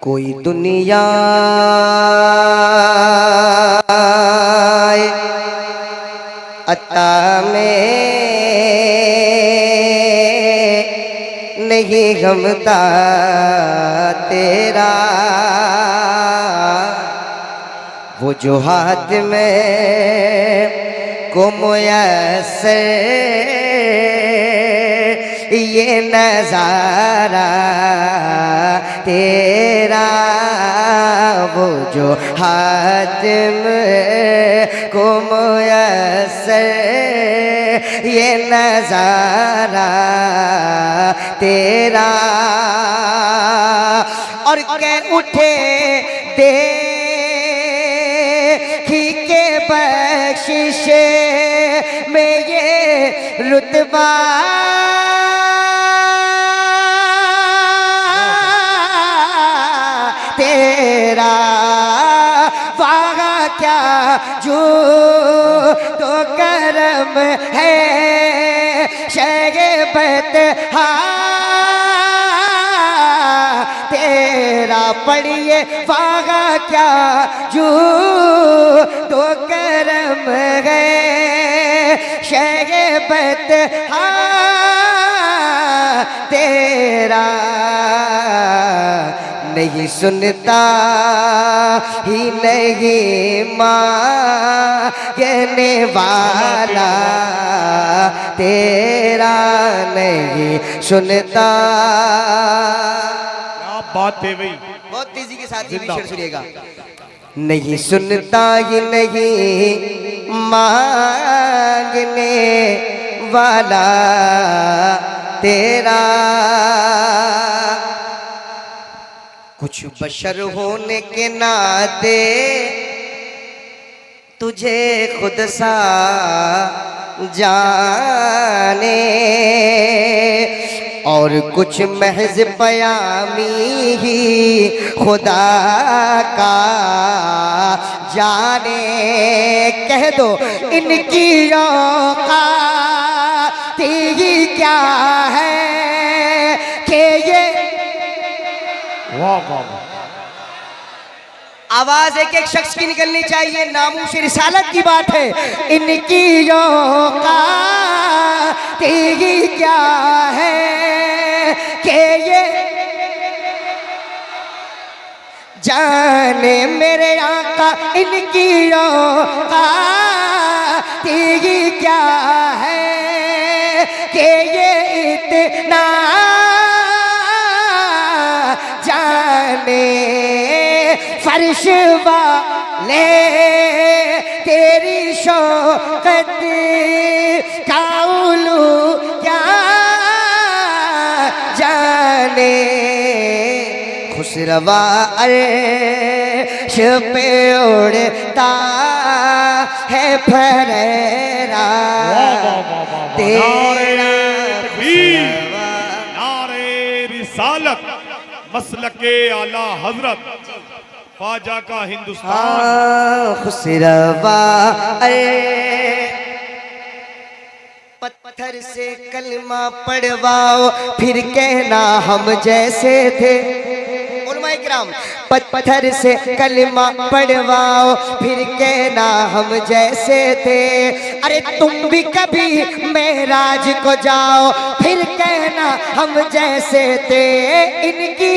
कोई दुनिया अता में नहीं गमता तेरा, वो जो हाथ में को मुयस्सर ये नजारा तेरा, वो जो हाथ में को मुयस्सर ये नजारा तेरा, और कह उठे देखी के बख्शिश में ये रुतबा तेरा, वागा क्या जो तो करम है शगबत तेरा, पढ़िए वागा क्या जो तो करम है शगबत तेरा, नहीं सुनता ही नहीं मांगने वाला तेरा, नहीं सुनता। क्या बात है भाई, बहुत तेजी के साथ ये भी शेर सुनिएगा। नहीं सुनता ही नहीं मांगने वाला तेरा, कुछ बशर होने के नाते तुझे खुद सा जाने, और कुछ महज पयामी ही खुदा का जाने, कह दो इनकी औकात ही क्या है कि ये, वाह वाह, आवाज एक एक शख्स की निकलनी चाहिए, नामूस रिसालत की बात है। इनकी औकात ही क्या है कि ये जाने मेरे आका, इनकी औकात ही क्या है कि ये इतना जाने, फर्श वाले तेरी शौकत का उलू क्या जाने, खुसरवा अर्श पे उड़ता है फरेरा तेरा, नारे रिसालत मसलके आला हजरत ख्वाजा का हिंदुस्तान। खुसरवा पत्थर से कलमा पढ़वाओ फिर कहना हम जैसे थे, उलमाए किराम पत्थर से कलमा पढ़वाओ फिर कहना हम जैसे थे, अरे तुम भी कभी मेराज को जाओ फिर कहना हम जैसे थे, इनकी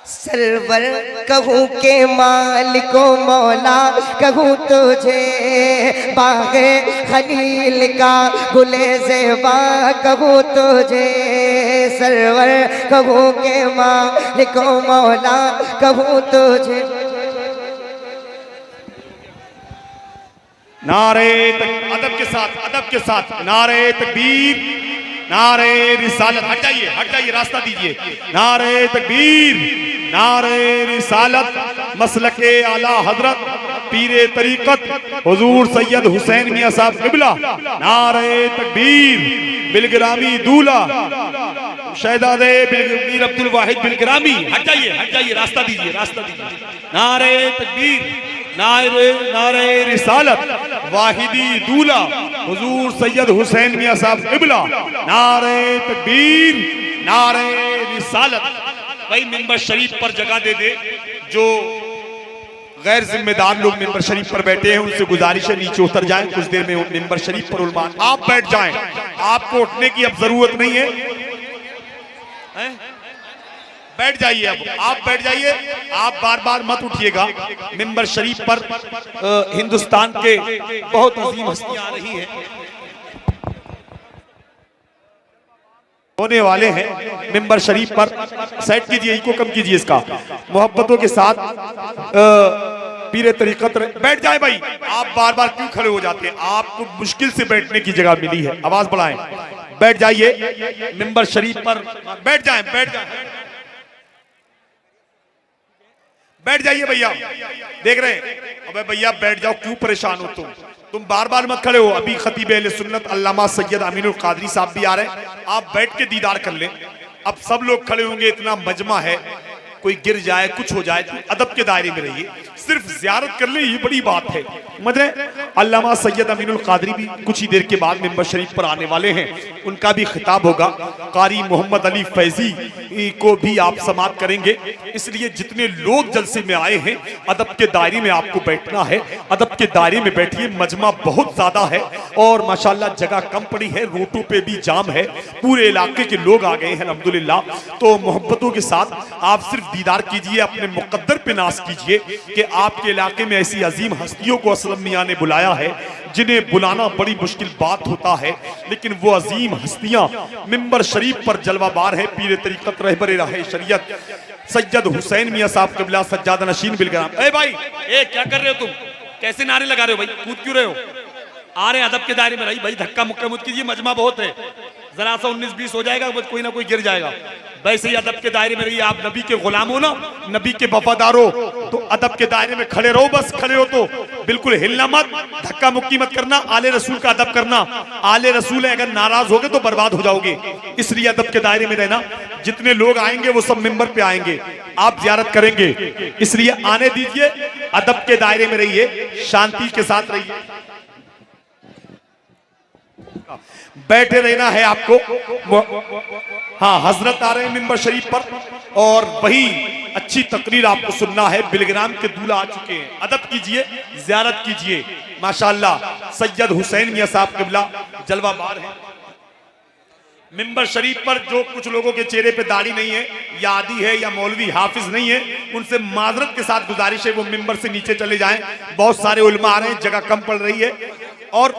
सरवर कहूँ के मालिको मौला, कहूँ तुझे बागे खलील का गुले ज़ेबा, कहूँ तुझे सरवर कहूँ के मालिको मौला, कहूँ तुझे। नारे अदब के साथ, अदब के साथ, नारे तकबीर, नारे रिसालत, हट जाइए रास्ता दीजिए, नारे तकबीर, नारे रिसालत मसलके आला हजरत पीरे तरीकत हुजूर सैयद हुसैन मियां साहब क़िबला, नारे तकबीर, बिलग्रामी दूल्हा शहजादे मीर अब्दुल वाहिद बिलग्रामी, हट जाइए रास्ता दीजिए, नारे तकबीर, नारे रिसालत वाहिदी दूल्हा हुजूर सैयद हुसैन मियां साहब क़िबला, नारे तकबीर, नारे रिसालत। भाई मिंबर शरीफ पर जगह दे दे। जो गैर जिम्मेदार लोग मिंबर शरीफ पर बैठे हैं उनसे गुजारिश है नीचे उतर जाएं। कुछ देर में मिंबर शरीफ पर उलमा आप बैठ जाएं, आपको उठने की अब जरूरत नहीं है, बैठ जाइए। अब आप बैठ जाइए, आप बार बार मत उठिएगा। मिंबर शरीफ पर हिंदुस्तान के बहुत अजीम हस्तियां आ रही हैं, होने वाले हैं। मिंबर शरीफ पर सेट कीजिए, इको कम कीजिए इसका, मोहब्बतों के साथ पीरे तरीकत बैठ जाए। भाई आप बार बार क्यों खड़े हो जाते हैं? आपको मुश्किल से बैठने की जगह मिली है, आवाज बढ़ाएं, बैठ जाइए। मिंबर शरीफ पर बैठ जाएं, बैठ जाएं, बैठ जाइए भैया। देख रहे हैं, अबे भैया बैठ जाओ, क्यों परेशान हो तुम बार बार मत खड़े हो। अभी खतीब अहले सुन्नत अल्लामा सैयद अमीनुल कादरी साहब भी आ रहे हैं, आप बैठ के दीदार कर लें। अब सब लोग खड़े होंगे, इतना मजमा है, कोई गिर जाए कुछ हो जाए तो अदब के दायरे में रहिए, सिर्फ जियारत कर ले, ये बड़ी बात है। मतलब अल्लामा सैयद अमीनुल कादरी भी कुछ ही देर के बाद मिंबर शरीफ पर आने वाले हैं, उनका भी खिताब होगा। कारी मोहम्मद अली फैजी को भी आप समात करेंगे, इसलिए जितने लोग जलसे में आए हैं अदब के दायरे में आपको बैठना है, अदब के दायरे में बैठिए। मजमा बहुत ज्यादा है और माशाल्लाह जगह कम पड़ी है, रोटों पे भी जाम है, पूरे इलाके के लोग आ गए हैं अल्हम्दुलिल्लाह। तो मोहब्बतों के साथ आप सिर्फ दीदार कीजिए, अपने मुकद्दर पे नाज कीजिए कि आपके इलाके में ऐसी अजीम हस्तियों को असलम मियां ने बुलाया है जिन्हें बुलाना बड़ी मुश्किल बात होता है, लेकिन वो अजीम हस्तियां मिंबर शरीफ पर जलवाबार है। पीरे तरीकत रहबर राहे शरीयत सैयद हुसैन मियां साहब क़िबला सज्जादा नशीन बिलगराम। ए भाई, ए क्या कर रहे हो तुम? कैसे नारे लगा रहे हो भाई? कूद क्यों रहे हो? आ रहे अदब के दायरे में रही भाई, धक्का मुक्का मत कीजिए, मजमा बहुत है, जरा सा 19-20 हो जाएगा, कोई ना कोई गिर जाएगा। वैसे ही अदब के दायरे में रहिए। आप नबी के गुलाम हो ना, नबी के वफादार हो, तो अदब के दायरे में खड़े रहो। बस खड़े हो तो बिल्कुल हिलना मत, धक्का मुक्की मत करना, आले रसूल का अदब करना। आले रसूल है, अगर नाराज हो गए तो बर्बाद हो जाओगे, इसलिए अदब के दायरे में रहना। जितने लोग आएंगे वो सब मिंबर पे आएंगे, आप जियारत करेंगे, इसलिए आने दीजिए, अदब के दायरे में रहिए, शांति के साथ रहिए, बैठे रहना है आपको। हाँ, हजरत आ रहे हैं मिंबर शरीफ पर और वही अच्छी तकरीर आपको सुनना है। बिलग्राम के दूल्हा आ चुके हैं, अदब कीजिए, जियारत कीजिए। माशाअल्लाह सैयद हुसैन मियां साहब क़िबला जलवाबार है। मिंबर शरीफ पर जो कुछ लोगों के चेहरे पे दाढ़ी नहीं है, या आदी है या मौलवी हाफिज नहीं है, उनसे माजरत के साथ गुजारिश है वो मिंबर से नीचे चले जाएं। बहुत सारे उलमा आ रहे हैं, जगह कम पड़ रही है और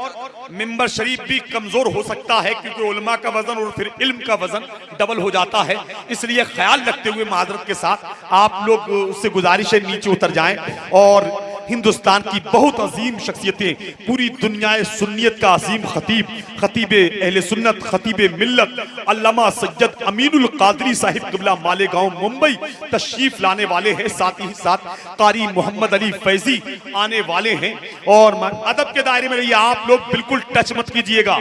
मिंबर शरीफ भी कमजोर हो सकता है क्योंकि उलमा का वजन और फिर इल्म का वजन डबल हो जाता है, इसलिए ख्याल रखते हुए माजरत के साथ आप लोग उससे गुजारिश है नीचे उतर जाएं। और हिंदुस्तान की बहुत अजीम शख्सियतें, पूरी दुनिया सुन्नियत का अजीम खतीब, खतीब अहले सुन्नत, खतीब मिल्लत अल्लामा सैयद अमीनुल कादरी साहिब क़िबला मालेगांव मुंबई तशरीफ लाने वाले हैं। साथ ही साथ कारी मोहम्मद अली फैजी आने वाले हैं। और अदब के दायरे में रहिए, आप लोग बिल्कुल टच मत कीजिएगा,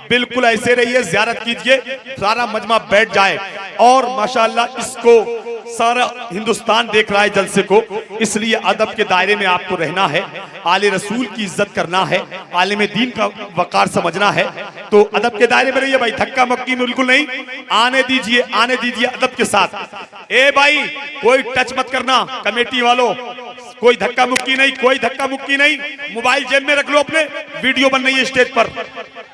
बिल्कुल ऐसे रहिए, जियारत कीजिए, सारा मजमा बैठ जाए। और माशाअल्लाह इसको सारा हिंदुस्तान देख रहा है जलसे को, इसलिए अदब के दायरे में आपको रहना है, आले रसूल की इज्जत करना है, आलिम दीन का वकार समझना है, तो अदब के दायरे में रहिए भाई, धक्का मक्की बिल्कुल नहीं, आने दीजिए, आने दीजिए अदब के साथ। ए भाई, कोई टच मत करना, कमेटी वालों, कोई धक्का मुक्की नहीं, कोई धक्का मुक्की नहीं, मोबाइल जेब में रख लो अपने, वीडियो बन रही है स्टेज पर,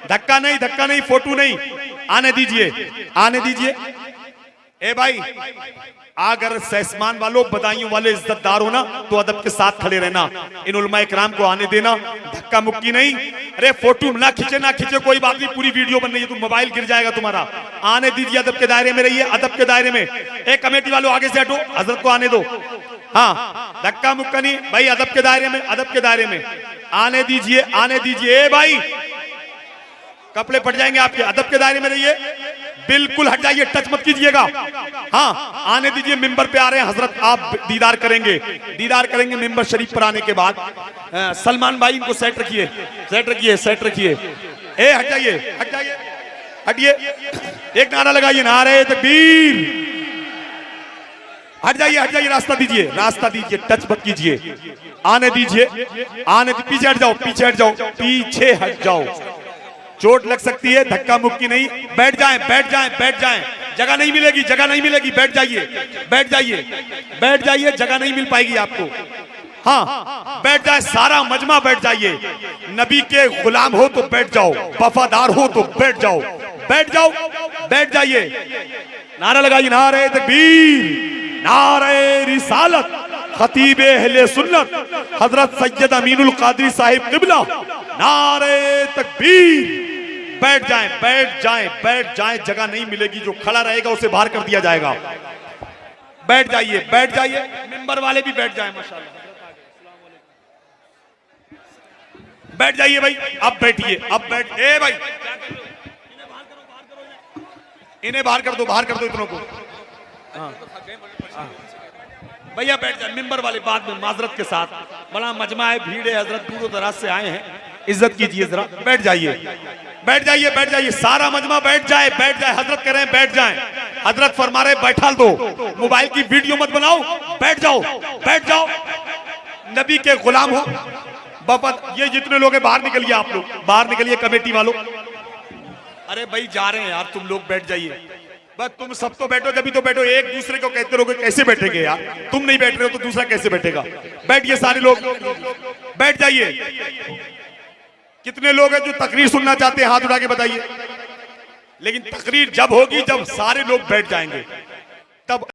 धक्का नहीं, धक्का नहीं, फोटो नहीं, आने दीजिए, आने दीजिए। ए भाई, अगर सहसमान वालों, बदायूं वाले इज्जतदार हो ना, तो अदब के साथ खड़े रहना, इन उलमा इकराम को आने देना, धक्का मुक्की नहीं। अरे फोटो ना खींचे, ना खींचे, कोई बात नहीं, पूरी वीडियो बन रही है, तो मोबाइल गिर जाएगा तुम्हारा। आने दीजिए, अदब के दायरे में रहिए, अदब के दायरे में। एक कमेटी वालों आगे से हटो, हजरत को आने दो। हाँ, धक्का मुक्का नहीं भाई, अदब के दायरे में, अदब के दायरे में आने दीजिए, आने दीजिए। ए भाई, कपड़े फट जाएंगे आपके, अदब के दायरे में रहिए, बिल्कुल हट जाइए, टच मत कीजिएगा। हाँ, आने दीजिए, मिंबर पे आ रहे हैं हजरत, आप दीदार करेंगे, दीदार करेंगे मिंबर शरीफ पर आने के बाद। सलमान भाई इनको सेट रखिए, सेट रखिए, सेट रखिए। ए हट जाइए, हट जाइए, हटिए, एक नारा लगाइए, नारे तकबीर, हट जाइए, रास्ता दीजिए, टच मत कीजिए, आने दीजिए, पीछे हट जाओ, पीछे हट जाओ, चोट लग सकती है, धक्का मुक्की नहीं, बैठ जाएं, जगह नहीं मिलेगी, बैठ जाइए, जगह नहीं मिल पाएगी आपको। हाँ, बैठ जाए, सारा मजमा बैठ जाइए। नबी के गुलाम हो तो बैठ जाओ, वफादार हो तो बैठ जाइए। नारा लगाइए, नारे तकबीर, नारे रिसालत, खतीब अहले सुन्नत हजरत सैयद अमीनुल कादरी साहिब किबला, नारे तकबीर। बैठ जाएं, जगह नहीं मिलेगी, जो खड़ा रहेगा उसे बाहर कर दिया जाएगा। बैठ जाइए, मिंबर वाले भी बैठ जाएं, माशाल्लाह। बैठ जाइए भाई, अब बैठिए, ए भाई, इन्हें बाहर कर दो इतनों को। भैया बैठ जाए, मिंबर वाले बाद में माजरत के साथ, बड़ा मजमा है, भीड़ है, हजरत दूर दराज से आए हैं, इज्जत कीजिए जरा। बैठ जाइए, सारा मजमा बैठ जाए, हजरत कह रहे हैं बैठ जाए, हजरत फरमा रहे बैठा दो, मोबाइल की वीडियो मत बनाओ, बैठ जाओ, नबी के गुलाम हो। बाबा ये जितने लोग हैं बाहर निकलिए, आप लोग बाहर निकलिए, कमेटी वालों। अरे भाई जा रहे हैं यार, तुम लोग बैठ जाइए, बस तुम सब तो बैठो, जब भी तो बैठो, एक दूसरे को कहते रहोगे, कैसे बैठेंगे यार? तुम नहीं बैठ रहे हो तो दूसरा कैसे बैठेगा? बैठिए सारे लोग, बैठ जाइए। कितने लोग हैं जो तकरीर सुनना चाहते हैं, हाथ उठा के बताइए। लेकिन तकरीर जब होगी जब सारे लोग बैठ जाएंगे, तब